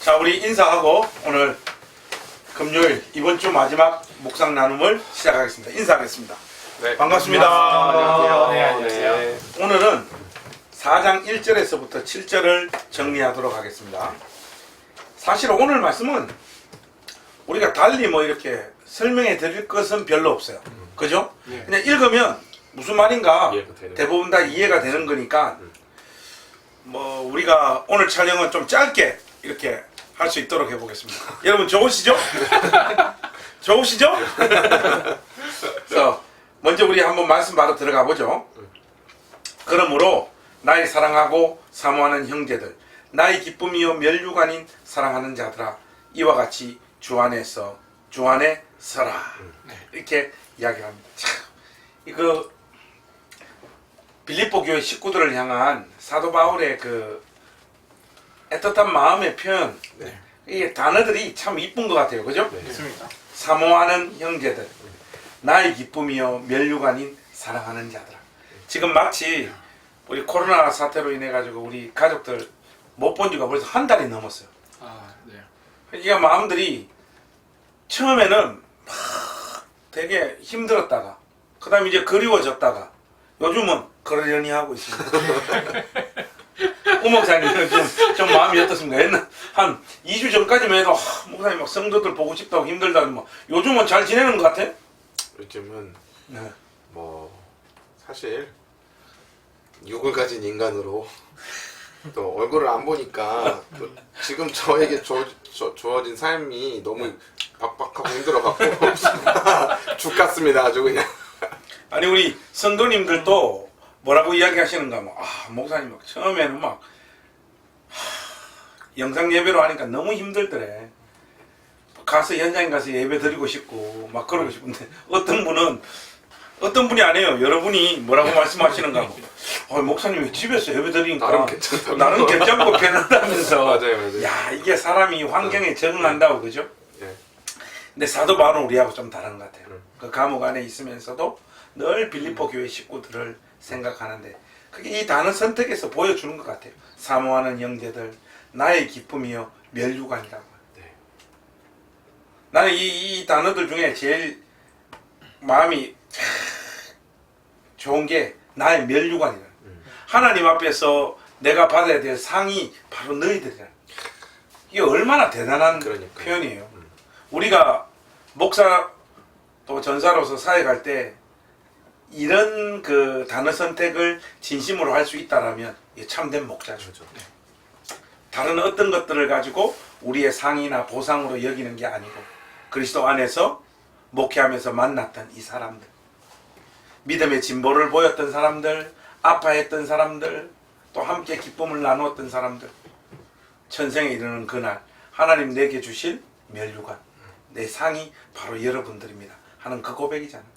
자, 우리 인사하고 오늘 금요일 이번 주 마지막 묵상 나눔을 시작하겠습니다. 인사하겠습니다. 네. 반갑습니다. 안녕하세요. 네, 안녕하세요. 네. 오늘은 4장 1절에서부터 7절을 정리하도록 하겠습니다. 사실 오늘 말씀은 우리가 달리 뭐 이렇게 설명해 드릴 것은 별로 없어요. 그죠? 네. 그냥 읽으면 무슨 말인가 이해가 되는 대부분 다 이해가 되는 거니까 뭐 우리가 오늘 촬영은 좀 짧게 이렇게 할 수 있도록 해보겠습니다. 여러분 좋으시죠? 좋으시죠? 그래서 먼저 우리 한번 말씀 바로 들어가 보죠. 그러므로 나의 사랑하고 사모하는 형제들, 나의 기쁨이요 멸류가 아닌 사랑하는 자들아, 이와 같이 주 안에 서라. 이렇게 이야기합니다. 참, 이거 빌립보 교회 식구들을 향한 사도 바울의 그 애틋한 마음의 표현, 네. 이 단어들이 참 이쁜 것 같아요. 그죠? 네. 좋습니다. 사모하는 형제들, 나의 기쁨이요 멸류가 아닌 사랑하는 자들아. 지금 마치 우리 코로나 사태로 인해 가지고 우리 가족들 못 본 지가 벌써 한 달이 넘었어요. 아, 네. 이게 마음들이 처음에는 막 되게 힘들었다가 그 다음에 이제 그리워졌다가 요즘은 그러려니 하고 있습니다. 목사님은 좀 마음이 어떻습니까? 옛날 한 2주 전까지만 해도 목사님 막 성도들 보고 싶다고 힘들다니 뭐 요즘은 잘 지내는 것 같아? 요즘은 네. 뭐 사실 육을 가진 인간으로 또 얼굴을 안 보니까 또 지금 저에게 주어진 삶이 너무 빡빡하고 힘들어갖고 죽 같습니다. 아주 그냥. 아니 우리 성도님들도 뭐라고 이야기하시는가 뭐 목사님 막 처음에는 막 영상 예배로 하니까 너무 힘들더래. 가서 현장에 가서 예배 드리고 싶고 막 그러고 싶은데 어떤 분이 안 해요. 여러분이 뭐라고 말씀하시는가 뭐 목사님이 집에서 예배 드리니까 나름 괜찮다고. 나름 괜찮고 편하다면서 맞아요. 야 이게 사람이 환경에 적응한다고 그죠? 예. 근데 사도 바울은 우리하고 좀 다른 것 같아요. 그 감옥 안에 있으면서도 늘 빌립보 교회 식구들을 생각하는데 그게 이 단어 선택에서 보여주는 것 같아요. 사모하는 형제들, 나의 기쁨이요 멸류관이라고. 네. 나는 이 단어들 중에 제일 마음이 좋은 게 나의 멸류관이라. 하나님 앞에서 내가 받아야 될 상이 바로 너희들이라. 이게 얼마나 대단한 그러니까요. 표현이에요. 우리가 목사 또 전사로서 사역할 때 이런 그 단어 선택을 진심으로 할 수 있다라면 이게 참된 목자죠. 그렇죠. 다른 어떤 것들을 가지고 우리의 상이나 보상으로 여기는 게 아니고 그리스도 안에서 목회하면서 만났던 이 사람들, 믿음의 진보를 보였던 사람들, 아파했던 사람들, 또 함께 기쁨을 나누었던 사람들, 천생에 이르는 그날 하나님 내게 주실 멸류관, 내 상이 바로 여러분들입니다 하는 그 고백이잖아요.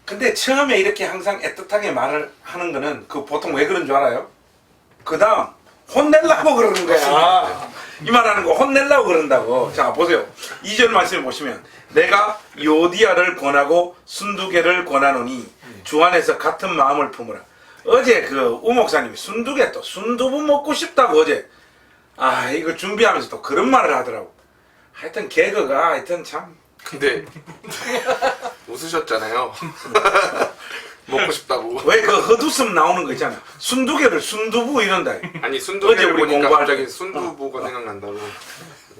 근데 처음에 이렇게 항상 애틋하게 말을 하는 거는 그 보통 왜 그런 줄 알아요? 그 다음 혼내려고 그러는 거야. 이 말하는 거 혼내려고 그런다고. 자 보세요. 2절 말씀을 보시면 내가 요디아를 권하고 순두개를 권하노니 주 안에서 같은 마음을 품으라. 어제 그 우목사님이 순두개 또 순두부 먹고 싶다고 어제 이거 준비하면서 또 그런 말을 하더라고. 하여튼 개그가 하여튼 참 근데 웃으셨잖아요. 먹고 싶다고. 왜 그 헛웃음 나오는 거 있잖아. 순두개를 순두부 이런다. 아니 어제 순두개를 우리 보니까 공부할 갑자기 때. 순두부가 생각난다고.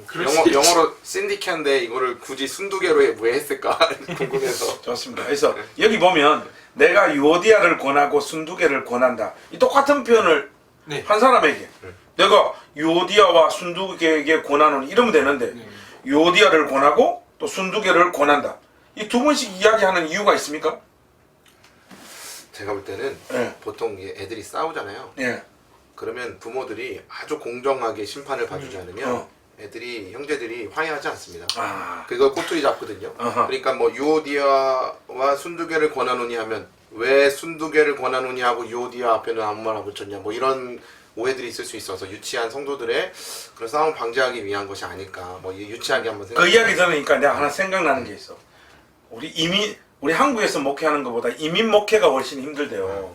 그럴 수 있지. 영어로 신디캔데 이거를 굳이 순두개로 왜 했을까 궁금해서. 좋습니다. 그래서 여기 보면 내가 요디아를 권하고 순두개를 권한다. 이 똑같은 표현을 네. 한 사람에게 내가 요디아와 순두개에게 권하노니 이러면 되는데 네. 요디아를 권하고 또 순두개를 권한다. 이 두 번씩 이야기하는 이유가 있습니까? 제가 볼 때는 예. 보통 애들이 싸우잖아요. 예. 그러면 부모들이 아주 공정하게 심판을 봐주지 않으면 애들이 형제들이 화해하지 않습니다. 그걸 꼬투리 잡거든요. 어허. 그러니까 뭐 유오디아와 순두개를 권하노니 하면 왜 순두개를 권하노니 하고 유오디아 앞에는 아무 말 안 붙였냐 뭐 이런 오해들이 있을 수 있어서 유치한 성도들의 그런 싸움 방지하기 위한 것이 아닐까 뭐 유치하게 한번 그 생각해. 이야기 들으니까 내가 하나 생각나는 게 있어. 우리 한국에서 목회하는 것보다 이민 목회가 훨씬 힘들대요.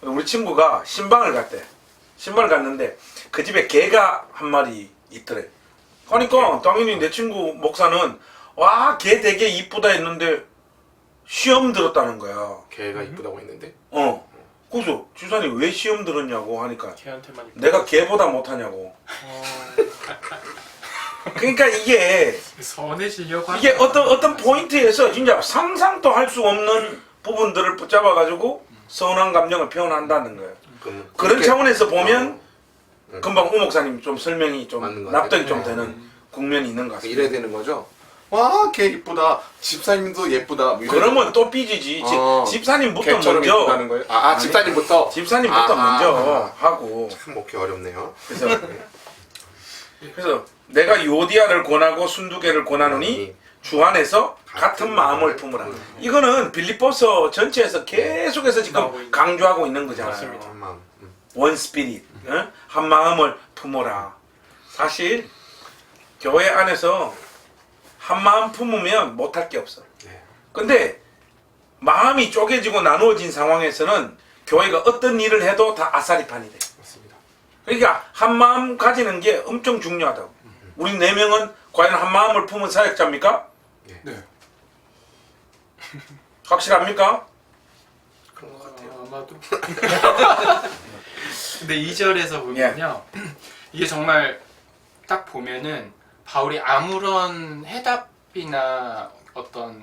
우리 친구가 신방을 갔대. 신방을 갔는데 그 집에 개가 한 마리 있더래. 그러니까 당연히 내 친구 목사는 와, 개 되게 이쁘다 했는데 시험 들었다는 거야. 개가 이쁘다고 했는데. 그래서 주사님 왜 시험 들었냐고 하니까 걔한테만 내가 개보다 못하냐고. 그러니까 이게 선해지려고 어떤 포인트에서 진짜 상상도 할 수 없는 부분들을 붙잡아가지고 서운한 감정을 표현한다는 거예요. 그런 그렇게- 차원에서 보면 금방 우 목사님 좀 설명이 좀 맞는 것 납득이 같아요. 좀 되는 국면이 있는 것 같습니다. 이래야 되는 거죠. 와, 개 이쁘다. 집사님도 예쁘다. 뭐 이런- 그러면 또 삐지지. 집사님부터 개처럼 먼저 예쁘다는 거예요. 아니, 집사님부터. 집사님부터 먼저 하고 참 먹기 어렵네요. 그래서 내가 요디아를 권하고 순두개를 권하노니 주 안에서 같은 마음을 품으라. 이거는 빌립보서 전체에서 계속해서 나오고 지금 있는 강조하고 있는 거잖아요. 맞습니다. 한 마음. 원 스피릿, 한 마음을 품어라. 사실 교회 안에서 한 마음 품으면 못할 게 없어. 네. 근데 마음이 쪼개지고 나누어진 상황에서는 교회가 어떤 일을 해도 다 아싸리판이 돼. 맞습니다. 그러니까 한 마음 가지는 게 엄청 중요하다고. 우리 4명은 과연 한 마음을 품은 사역자입니까? 네. 확실합니까? 그런 것 같아요. 아마도. 근데 2절에서 보면요. 이게 정말 딱 보면은 바울이 아무런 해답이나 어떤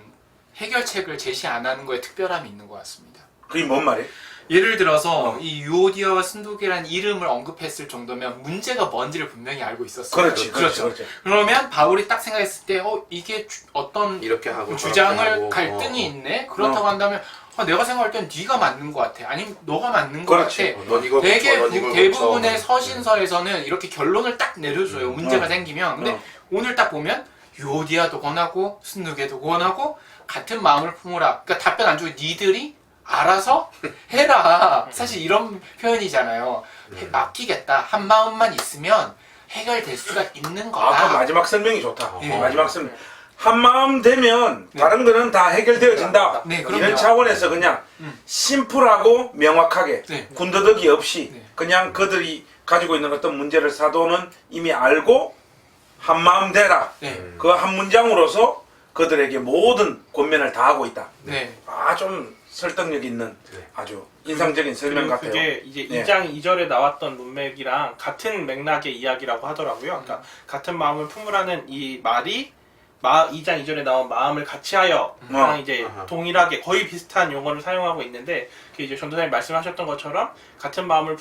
해결책을 제시 안 하는 거에 특별함이 있는 것 같습니다. 그게 뭔 말이에요? 예를 들어서 이 유오디아와 순두개라는 이름을 언급했을 정도면 문제가 뭔지를 분명히 알고 있었어요. 그렇죠. 그러면 바울이 딱 생각했을 때 이게 어떤 이렇게 하고 주장을 저렇게 하고, 갈등이 있네? 그렇다고 한다면 내가 생각할 땐 네가 맞는 것 같아. 아니면 너가 맞는 것 그렇지. 같아. 넌 이걸 되게 고쳐, 넌 이걸 대부분의 고쳐. 서신서에서는 이렇게 결론을 딱 내려줘요. 문제가 생기면. 근데 오늘 딱 보면 유오디아도 권하고 순두개도 권하고 같은 마음을 품으라. 그러니까 답변 안 주고 니들이 알아서 해라. 사실 이런 표현이잖아요. 맡기겠다. 한 마음만 있으면 해결될 수가 있는 거다. 그 마지막 설명이 좋다. 예. 마지막 설명. 한 마음 되면 다른 거는 다 해결되어진다. 네, 그럼요. 이런 차원에서 그냥 심플하고 명확하게 네. 군더더기 없이 네. 그냥 그들이 가지고 있는 어떤 문제를 사도는 이미 알고 한 마음 되라. 네. 그 한 문장으로서 그들에게 모든 권면을 다 하고 있다. 네. 좀 설득력 있는 네. 아주 인상적인 설명 그리고 같아요. 그게 이제 네. 2장 2절에 나왔던 문맥이랑 같은 맥락의 이야기라고 하더라고요. 그러니까 같은 마음을 품으라는 이 말이 2장 2절에 나온 마음을 같이하여 랑 이제 아하. 동일하게 거의 비슷한 용어를 사용하고 있는데 그게 이제 전도사님 말씀하셨던 것처럼 같은 마음을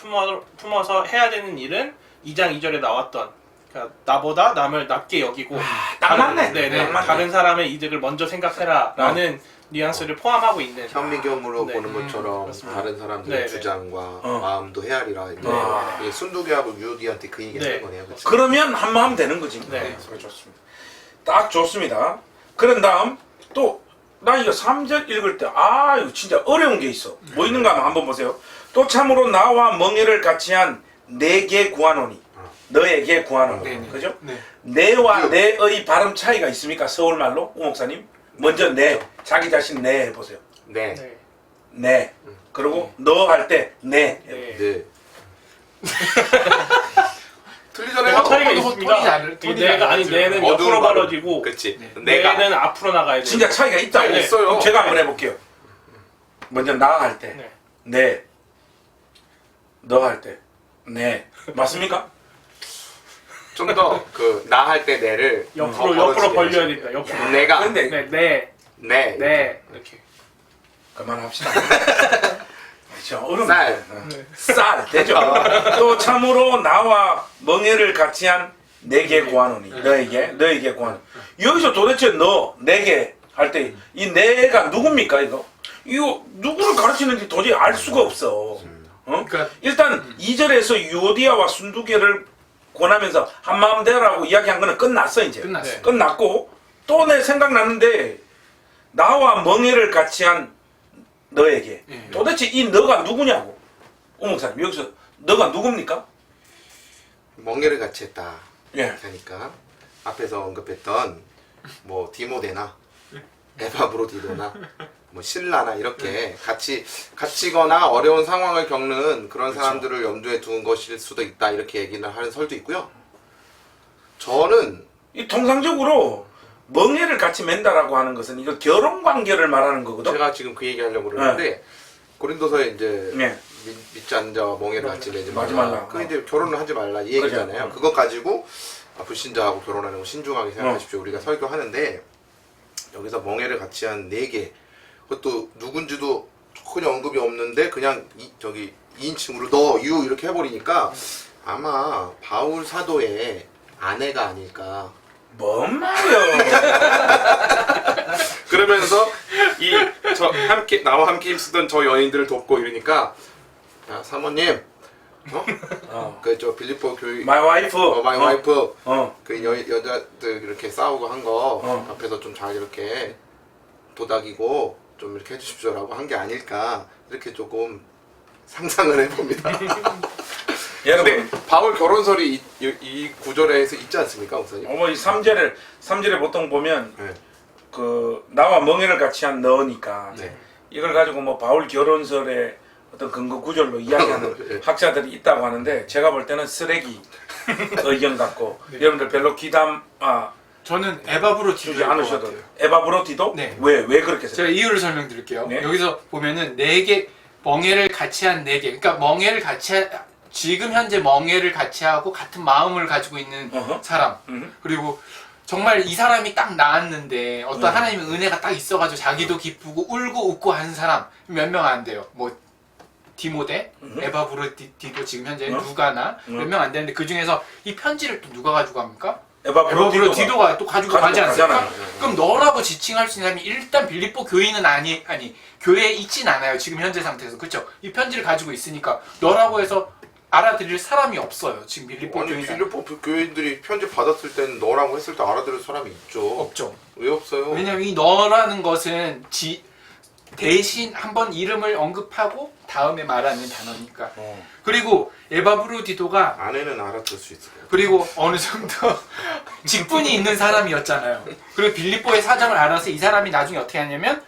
품어서 해야 되는 일은 2장 2절에 나왔던 그러니까 나보다 남을 낮게 여기고 딱 맞네. 네네, 딱 맞네. 다른 사람의 이득을 먼저 생각해라라는 뉘앙스를 포함하고 있는 현미경으로 네. 보는 것처럼 그렇습니다. 다른 사람들의 네, 네. 주장과 마음도 헤아리라. 이게 순두개하고 유디한테 그 얘기 네. 하는 거네요. 그치? 그러면 한 마음 되는 거지. 네. 그래, 좋습니다. 딱 좋습니다. 그런 다음 또 나 이거 3절 읽을 때 이거 진짜 어려운 게 있어. 뭐 있는가 한번 보세요. 또 참으로 나와 멍에를 같이 한 내게 구하노니 너에게 구하노니 네, 네. 그죠? 네. 내와 내의 발음 차이가 있습니까? 서울말로 우 목사님 먼저 내 자기 자신 내 해보세요. 네. 네. 내 그리고 너 할 때 내 네. 네. 틀리잖아요. 내가 차이가 톤이 있습니다. 다르- 톤이 내가 아니 다르죠. 내는 어두운 옆으로 발음. 벌어지고 그렇지. 네. 내가 내는 앞으로 나가야 돼. 진짜 차이가 있다고 네, 있어요. 그럼 제가 한번 해볼게요. 먼저 나 할 때 네. 네. 너 할 때 네. 맞습니까? 좀 더 그 나 할 때 내를 옆으로 벌어지게 벌려야 하시면 됩니다. 옆으로. 내가 근데 네. 네. 이렇게. 그만합시다. 진짜 어려운 쌀. 쌀 되죠. 또 참으로 나와 멍에를 같이 한 내게 구하노니 너에게 구하노니 여기서 도대체 너 내게 할 때 이 내가 누굽니까 이거 누구를 가르치는지 도저히 알 수가 없어. 그러니까 일단 2절에서 유오디아와 순두개를 권하면서 한마음 되라고 이야기한 거는 끝났어 이제. 끝났어요. 끝났고 또 내 생각났는데 나와 멍에를 같이 한 너에게 예. 도대체 이 너가 누구냐고. 오 목사님 여기서 너가 누굽니까? 멍게를 같이 했다. 예. 그러니까 앞에서 언급했던 뭐 디모데나 에바브로디도나 뭐 신라나 이렇게 갇히거나 어려운 상황을 겪는 그런 사람들을 염두에 둔 것일 수도 있다 이렇게 얘기는 하는 설도 있고요. 저는 이 통상적으로 멍해를 같이 맨다라고 하는 것은 이거 결혼 관계를 말하는 거거든. 제가 지금 그 얘기 하려고 그러는데 고린도서에 이제 네. 믿지 않는 자와 멍해를 같이 매지 하지 말라. 말라. 그 이제 결혼을 하지 말라 이 얘기잖아요. 그죠. 그거 가지고 불신자하고 결혼하는 거 신중하게 생각하십시오. 우리가 설교하는데 여기서 멍해를 같이 한 4개 그것도 누군지도 전혀 언급이 없는데 그냥 저기 2인칭으로 너, 유 이렇게 해버리니까 아마 바울 사도의 아내가 아닐까. 뭔 말이야? 그러면서 나와 함께 힘쓰던 저 여인들을 돕고 이러니까 야 사모님 그 저 빌립보 교회 My wife. 마이 와이프 어. 그 여자들 이렇게 싸우고 한 거 어. 앞에서 좀 잘 이렇게 도닥이고 좀 이렇게 해주십시오라고 한 게 아닐까 이렇게 조금 상상을 해봅니다. 여러분. 근데 바울 결혼설이 이 구절에서 있지 않습니까, 목사님? 어머 이 3절에 보통 보면 네. 그 나와 멍해를 같이 한 너니까 네. 이걸 가지고 뭐 바울 결혼설의 어떤 근거 구절로 이야기하는 네. 학자들이 있다고 하는데 제가 볼 때는 쓰레기 의견 같고 여러분들 별로 저는 에바브로 주지 디도일 것 않으셔도 같아요. 에바브로디도 네. 왜 그렇게 제가 생각해요? 이유를 설명드릴게요. 네. 여기서 보면은 4개 멍해를 같이 한 4개. 그러니까 멍해를 같이 지금 현재 멍해를 같이 하고 같은 마음을 가지고 있는 어허. 사람. 그리고 정말 이 사람이 딱 나왔는데 어떤 하나님의 은혜가 딱 있어가지고 자기도 기쁘고 울고 웃고 하는 사람 몇 명 안 돼요. 뭐 디모데, 에바브로디도 지금 현재 누가나 몇 명 안 되는데 그 중에서 이 편지를 또 누가 가지고 갑니까? 에바브로디도가 또 가지고 가지 않습니까? 가잖아요. 그럼 너라고 지칭할 수 있는 사람이 일단 빌립보 교인은 아니 교회에 있진 않아요. 지금 현재 상태에서 그렇죠? 이 편지를 가지고 있으니까 너라고 해서 알아들일 사람이 없어요. 지금 빌립보 아니 교인은 빌립보 교인들이 편지 받았을 때는 너라고 했을 때 알아들을 사람이 있죠. 없죠. 왜 없어요? 왜냐면 이 너라는 것은 대신 한번 이름을 언급하고 다음에 말하는 단어니까. 그리고 에바브로디도가 아내는 알아들 수 있을 거예요. 그리고 어느 정도 직분이 있는 사람이었잖아요. 그리고 빌립보의 사정을 알아서 이 사람이 나중에 어떻게 하냐면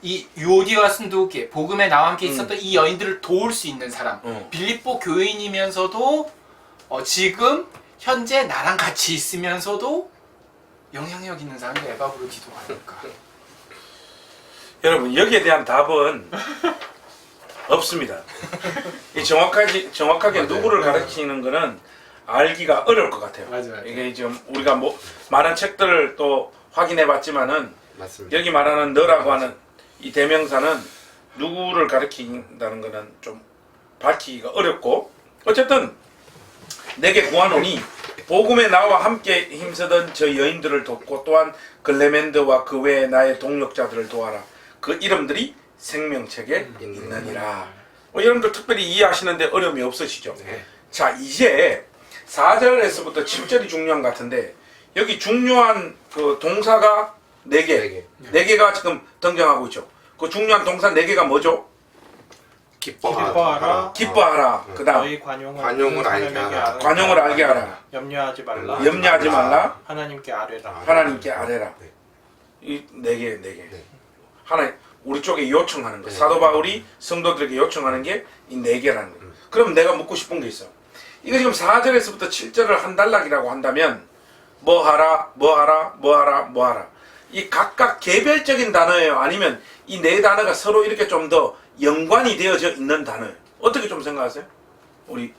이 유오디와 순두계 복음에 나와 함께 있었던 이 여인들을 도울 수 있는 사람. 빌립보 교인이면서도 지금 현재 나랑 같이 있으면서도 영향력 있는 사람이 에바브로디도가 아닐까. 여러분 여기에 대한 답은 없습니다. 이 정확하게 맞아요. 누구를 가르치는 거는 알기가 어려울 것 같아요. 맞아요. 이게 지금 우리가 뭐 많은 책들을 또 확인해봤지만은 맞습니다. 여기 말하는 너라고 하는 이 대명사는 누구를 가리킨다는 거는 좀 밝히기가 어렵고 어쨌든 내게 구하노니 복음에 나와 함께 힘쓰던 저 여인들을 돕고 또한 글레멘드와 그 외의 나의 동력자들을 도와라. 그 이름들이 생명책에 있느니라. 여러분들 특별히 이해하시는데 어려움이 없으시죠? 네. 자 이제 4절에서부터 7절이 중요한 것 같은데 여기 중요한 그 동사가 4개. 4개가 지금 등장하고 있죠. 그 중요한 동사 4개가 뭐죠? 기뻐하라. 기뻐하라. 그 다음 너희 관용을 알게 하라. 관용을 알게 하라. 염려하지 말라. 염려하지 말라. 하나님께 아뢰라. 하나님께 아뢰라. 네. 이 4개. 네. 하나 우리 쪽에 요청하는 거. 네. 사도 바울이 성도들에게 요청하는 게 이 4개라는 거. 그럼 내가 묻고 싶은 게 있어. 이거 지금 4절에서부터 7절을 한 단락이라고 한다면 뭐 하라. 이 각각 개별적인 단어예요? 아니면 이 4단어가 서로 이렇게 좀 더 연관이 되어져 있는 단어예요? 어떻게 좀 생각하세요? 우리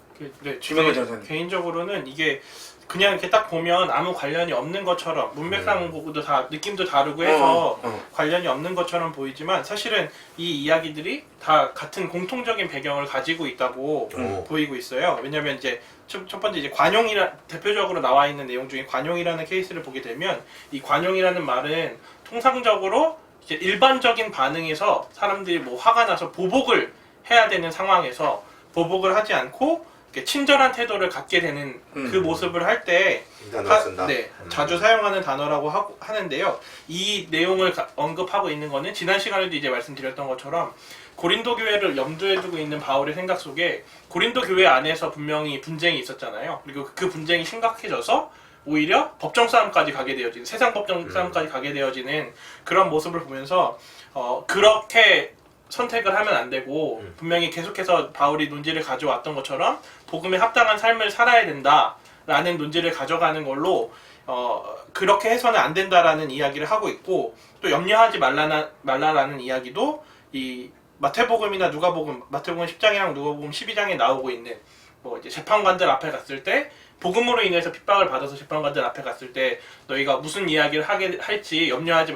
네, 주명근 전사님. 개인적으로는 이게 그냥 이렇게 딱 보면 아무 관련이 없는 것처럼 문맥상 보고도 다 느낌도 다르고 해서 관련이 없는 것처럼 보이지만 사실은 이 이야기들이 다 같은 공통적인 배경을 가지고 있다고 보이고 있어요. 왜냐면 이제 첫 번째 이제 대표적으로 나와 있는 내용 중에 관용이라는 케이스를 보게 되면 이 관용이라는 말은 통상적으로 이제 일반적인 반응에서 사람들이 뭐 화가 나서 보복을 해야 되는 상황에서 보복을 하지 않고 이렇게 친절한 태도를 갖게 되는 그 모습을 할 때 자주 사용하는 단어라고 하는데요. 이 내용을 언급하고 있는 거는 지난 시간에도 이제 말씀드렸던 것처럼 고린도 교회를 염두에 두고 있는 바울의 생각 속에 고린도 교회 안에서 분명히 분쟁이 있었잖아요. 그리고 그 분쟁이 심각해져서 오히려 법정 싸움까지 가게 되어지는 세상 법정 싸움까지 가게 되어지는 그런 모습을 보면서 그렇게 선택을 하면 안 되고 분명히 계속해서 바울이 논지를 가져왔던 것처럼 복음에 합당한 삶을 살아야 된다라는 논지를 가져가는 걸로 그렇게 해서는 안 된다라는 이야기를 하고 있고 또 염려하지 말라라는 이야기도 이 마태복음이나 누가복음, 마태복음 10장이랑 누가복음 12장에 나오고 있는 뭐 이제 재판관들 앞에 갔을 때 복음으로 인해서 핍박을 받아서 재판관들 앞에 갔을 때 너희가 무슨 이야기를 할지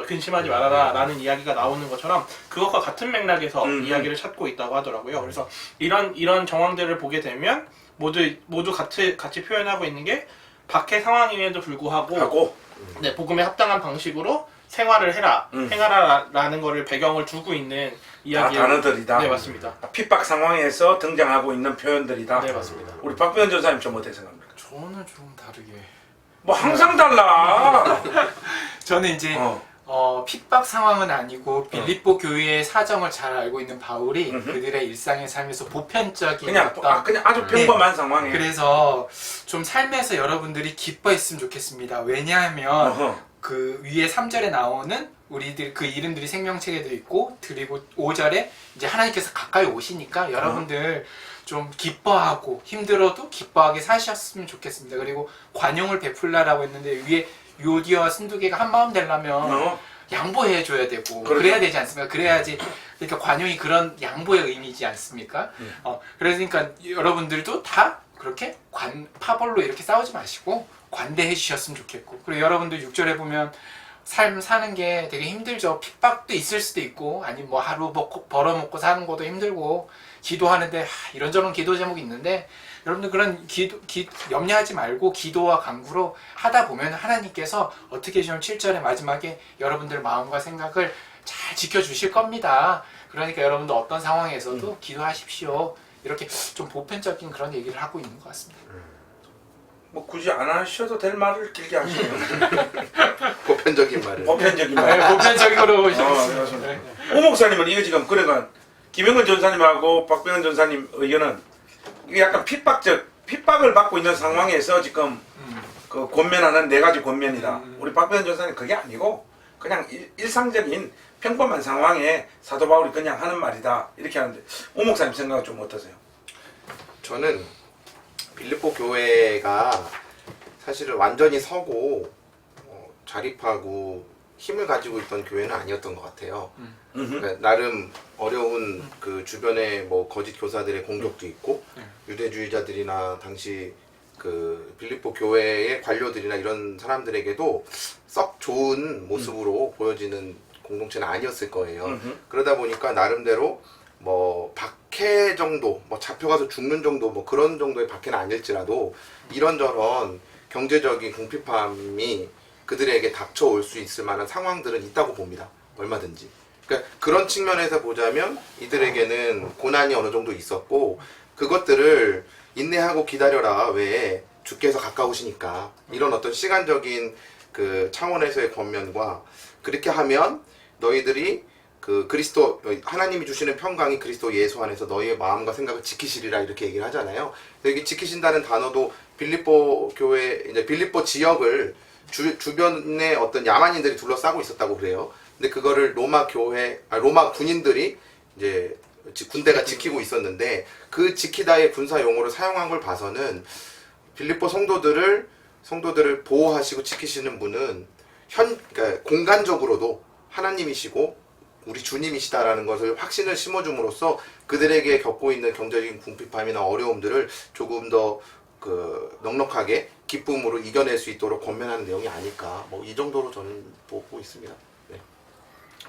근심하지 말아라라는 이야기가 나오는 것처럼 그것과 같은 맥락에서 이야기를 찾고 있다고 하더라고요. 그래서 이런 정황들을 보게 되면 모두 같이 표현하고 있는 게 박해 상황임에도 불구하고 네, 복음에 합당한 방식으로 생활을 행하라라는 거를 배경을 두고 있는 이야기 단어들이다. 네, 맞습니다. 핍박 상황에서 등장하고 있는 표현들이다. 네, 맞습니다. 우리 박병현 전사님 좀 어떻게 생각합니까? 저는 좀 다르게. 뭐 항상 달라. 저는 이제 핍박 상황은 아니고 빌립보 교회의 사정을 잘 알고 있는 바울이 그들의 일상의 삶에서 보편적인 그냥 아주 평범한 상황에. 그래서 좀 삶에서 여러분들이 기뻐했으면 좋겠습니다. 왜냐하면 그 위에 3절에 나오는 우리들 그 이름들이 생명책에도 있고 그리고 5절에 이제 하나님께서 가까이 오시니까 여러분들 좀 기뻐하고 힘들어도 기뻐하게 사셨으면 좋겠습니다. 그리고 관용을 베풀라라고 했는데 위에 요디아와 순두개가 한 마음 되려면 양보해 줘야 되고 그렇죠. 그래야 되지 않습니까? 그래야지 그러니까 관용이 그런 양보의 의미지 않습니까? 그러니까 여러분들도 다 그렇게 파벌로 이렇게 싸우지 마시고 관대해 주셨으면 좋겠고 그리고 여러분들 6절에 보면 삶 사는 게 되게 힘들죠. 핍박도 있을 수도 있고 아니 뭐 하루 벌어먹고 사는 것도 힘들고 기도하는데 이런저런 기도 제목이 있는데 여러분들 그런 염려하지 말고 기도와 간구로 하다 보면 하나님께서 어떻게 좀 7절의 마지막에 여러분들 마음과 생각을 잘 지켜주실 겁니다. 그러니까 여러분들 어떤 상황에서도 기도하십시오. 이렇게 좀 보편적인 그런 얘기를 하고 있는 것 같습니다. 뭐 굳이 안 하셔도 될 말을 길게 하시네요. 보편적인 말을. 보편적인 말. 보편적으로 오 목사님은 이거 지금 그러니까 김영근 전사님하고 박병현 전사님 의견은 이게 약간 핍박을 받고 있는 상황에서 지금 그 권면하는 4가지 권면이다. 우리 박병현 전사님 그게 아니고 그냥 일상적인 평범한 상황에 사도 바울이 그냥 하는 말이다 이렇게 하는데 오 목사님 생각은 좀 어떠세요? 저는 빌립보 교회가 사실은 완전히 서고 자립하고 힘을 가지고 있던 교회는 아니었던 것 같아요. 그러니까 나름 어려운 그 주변에 뭐 거짓 교사들의 공격도 있고 유대주의자들이나 당시 그 빌립보 교회의 관료들이나 이런 사람들에게도 썩 좋은 모습으로 보여지는 공동체는 아니었을 거예요. 그러다 보니까 나름대로 뭐 박해 정도, 뭐 잡혀가서 죽는 정도, 뭐 그런 정도의 박해는 아닐지라도 이런저런 경제적인 궁핍함이 그들에게 닥쳐올 수 있을 만한 상황들은 있다고 봅니다. 얼마든지. 그러니까 그런 측면에서 보자면 이들에게는 고난이 어느 정도 있었고 그것들을 인내하고 기다려라 외에 주께서 가까우시니까 이런 어떤 시간적인 그 차원에서의 권면과 그렇게 하면 너희들이 그 그리스도 하나님이 주시는 평강이 그리스도 예수 안에서 너희의 마음과 생각을 지키시리라 이렇게 얘기를 하잖아요. 여기 지키신다는 단어도 빌립보 교회 이제 빌립보 지역을 주변에 어떤 야만인들이 둘러싸고 있었다고 그래요. 근데 그거를 로마 군인들이 이제 군대가 지키고 있었는데 그 지키다의 군사 용어를 사용한 걸 봐서는 빌립보 성도들을 보호하시고 지키시는 분은 그러니까 공간적으로도 하나님이시고 우리 주님이시다라는 것을 확신을 심어줌으로써 그들에게 겪고 있는 경제적인 궁핍함이나 어려움들을 조금 더 그 넉넉하게 기쁨으로 이겨낼 수 있도록 권면하는 내용이 아닐까 뭐 이 정도로 저는 보고 있습니다. 네.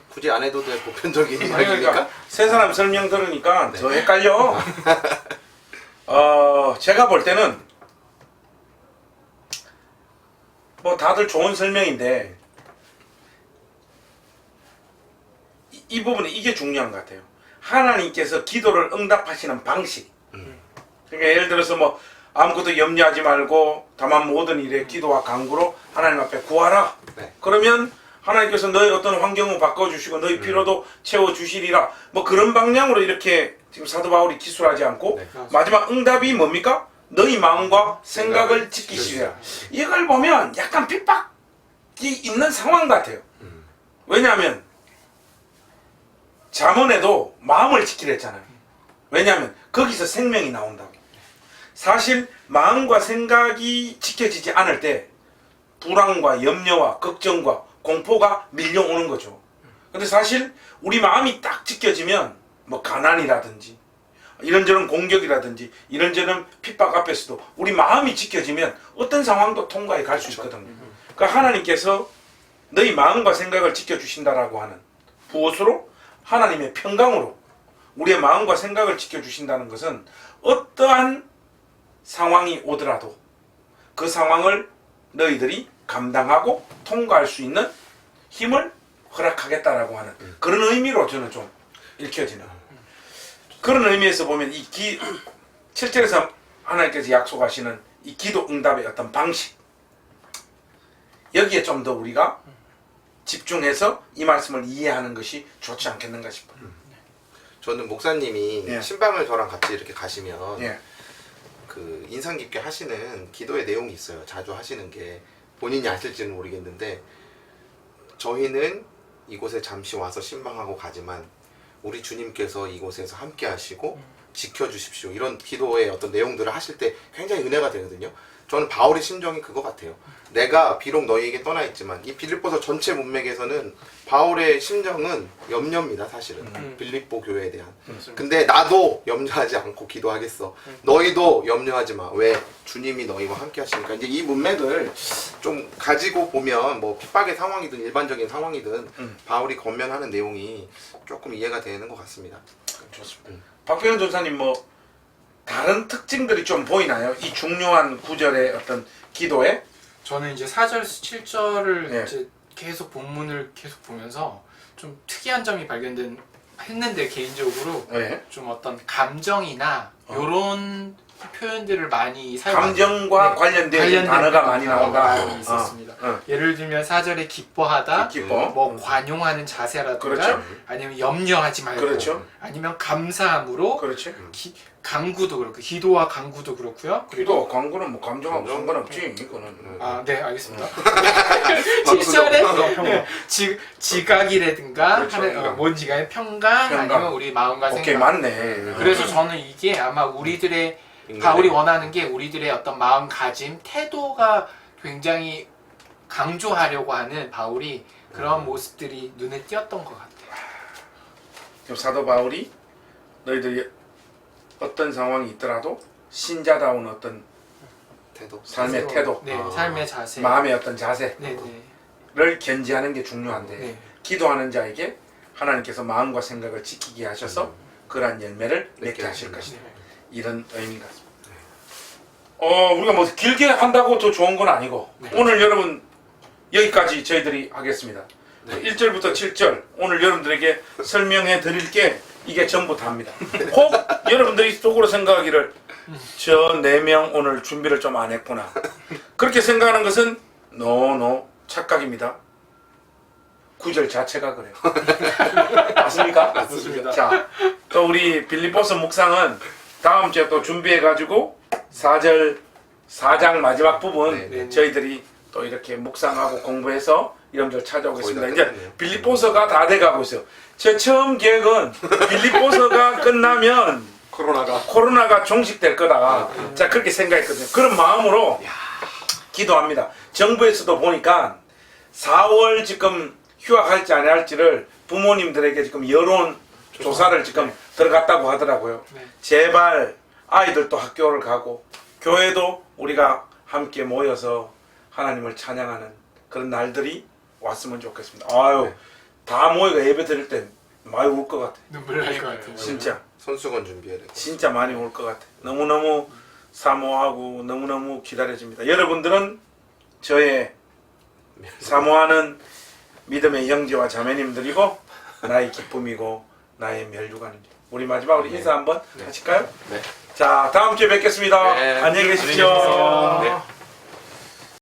굳이 안 해도 될 보편적인 이야기니까 그러니까 세 사람 설명 들으니까 더 헷갈려. 제가 볼 때는 뭐 다들 좋은 설명인데 이 부분에 이게 중요한 것 같아요. 하나님께서 기도를 응답하시는 방식. 그러니까 예를 들어서 뭐 아무것도 염려하지 말고 다만 모든 일에 기도와 간구로 하나님 앞에 구하라. 네. 그러면 하나님께서 너의 어떤 환경을 바꿔주시고 너희 필요도 채워주시리라. 뭐 그런 방향으로 이렇게 지금 사도 바울이 기술하지 않고 네. 마지막 응답이 뭡니까? 너희 마음과 생각을 지키시리라. 이걸 보면 약간 핍박이 있는 상황 같아요. 왜냐하면 잠언에도 마음을 지키라 했잖아요. 왜냐하면 거기서 생명이 나온다고. 사실 마음과 생각이 지켜지지 않을 때 불안과 염려와 걱정과 공포가 밀려오는 거죠. 근데 사실 우리 마음이 딱 지켜지면 뭐 가난이라든지 이런저런 공격이라든지 이런저런 핍박 앞에서도 우리 마음이 지켜지면 어떤 상황도 통과해 갈 수 있거든요. 그러니까 하나님께서 너희 마음과 생각을 지켜주신다라고 하는 무엇으로? 하나님의 평강으로 우리의 마음과 생각을 지켜주신다는 것은 어떠한 상황이 오더라도 그 상황을 너희들이 감당하고 통과할 수 있는 힘을 허락하겠다라고 하는 그런 의미로 저는 좀 읽혀지는 그런 의미에서 보면 이 7절에서 하나님께서 약속하시는 이 기도 응답의 어떤 방식 여기에 좀 더 우리가 집중해서 이 말씀을 이해하는 것이 좋지 않겠는가 싶어요. 저는 목사님이 예. 신방을 저랑 같이 이렇게 가시면 예. 그 인상 깊게 하시는 기도의 내용이 있어요. 자주 하시는 게 본인이 아실지는 모르겠는데 저희는 이곳에 잠시 와서 신방하고 가지만 우리 주님께서 이곳에서 함께 하시고 지켜주십시오. 이런 기도의 어떤 내용들을 하실 때 굉장히 은혜가 되거든요. 저는 바울의 심정이 그거 같아요. 내가 비록 너희에게 떠나 있지만 이 빌립보서 전체 문맥에서는 바울의 심정은 염려입니다. 사실은 빌립보 교회에 대한. 근데 나도 염려하지 않고 기도하겠어. 너희도 염려하지 마. 왜? 주님이 너희와 함께 하시니까. 이제 이 문맥을 좀 가지고 보면 뭐 핍박의 상황이든 일반적인 상황이든 바울이 권면하는 내용이 조금 이해가 되는 것 같습니다. 좋습니다. 박병현 전사님 뭐 다른 특징들이 좀 보이나요? 이 중요한 구절의 어떤 기도에? 저는 이제 4절에서 7절을 네. 이제 계속 본문을 계속 보면서 좀 특이한 점이 했는데 개인적으로 네. 좀 어떤 감정이나 요런 표현들을 많이 사용하는 감정과 네, 관련된 단어가 많이 나온다. 많이 있었습니다. 예를 들면 4절에 기뻐하다, 기뻐. 뭐 관용하는 자세라든가 그렇죠. 아니면 염려하지 말고 그렇죠. 아니면 감사함으로 그렇지. 강구도 그렇고 기도와 강구도 그렇고요. 기도 광고는 뭐 감정하고 감정? 상관없지. 이거는. 아, 네, 알겠습니다. 7절에 지각이라든가 그렇죠. 뭔 지각이 평강, 평강. 아니면 우리 마음과 오케이 생각. 맞네. 그래서 저는 이게 아마 우리들의 바울이 원하는 게 우리들의 어떤 마음가짐, 태도가 굉장히 강조하려고 하는 바울이 그런 모습들이 눈에 띄었던 것 같아요. 지금 사도 바울이 너희들이 어떤 상황이 있더라도 신자다운 어떤 태도. 삶의 태도, 네, 삶의 자세. 마음의 어떤 자세를 네, 네. 견지하는 게 중요한데 네. 기도하는 자에게 하나님께서 마음과 생각을 지키게 하셔서 그러한 열매를 맺게 하실 것이다. 이런 의미가 있습니다. 우리가 뭐 길게 한다고 더 좋은 건 아니고 오늘 여러분 여기까지 저희들이 하겠습니다. 1절부터 7절 오늘 여러분들에게 설명해 드릴 게 이게 전부 다입니다. 혹 여러분들이 속으로 생각하기를 저 4명 오늘 준비를 좀 안 했구나. 그렇게 생각하는 것은 노 착각입니다. 구절 자체가 그래요. 맞습니까? 맞습니다. 자, 또 우리 빌립보서 묵상은 다음 주에 또 준비해가지고 4장 마지막 부분 네. 저희들이 또 이렇게 묵상하고 공부해서 여러분들 찾아오겠습니다. 거의 다 이제 끝났네요. 빌립보서가 다 돼가고 있어요. 제 처음 계획은 빌립보서가 끝나면 코로나가 종식될 거다. 자, 그렇게 생각했거든요. 그런 마음으로 기도합니다. 정부에서도 보니까 4월 지금 휴학할지 안 할지를 부모님들에게 지금 여론 조사를 지금 들어갔다고 하더라고요. 네. 제발 아이들도 학교를 가고 교회도 우리가 함께 모여서 하나님을 찬양하는 그런 날들이 왔으면 좋겠습니다. 아유, 다 모여가 예배 드릴 때 많이 울 것 같아. 눈물 날 것 같아요. 진짜. 손수건 준비해야 돼. 진짜 많이 올 것 같아. 너무너무 사모하고 너무너무 기다려집니다. 여러분들은 저의 사모하는 믿음의 형제와 자매님들이고 나의 기쁨이고 나의 멸류관입니다. 우리 마지막으로 인사 한번 하실까요? 네. 자, 다음 주에 뵙겠습니다. 네. 안녕히 계십시오. 안녕히 계세요. 네.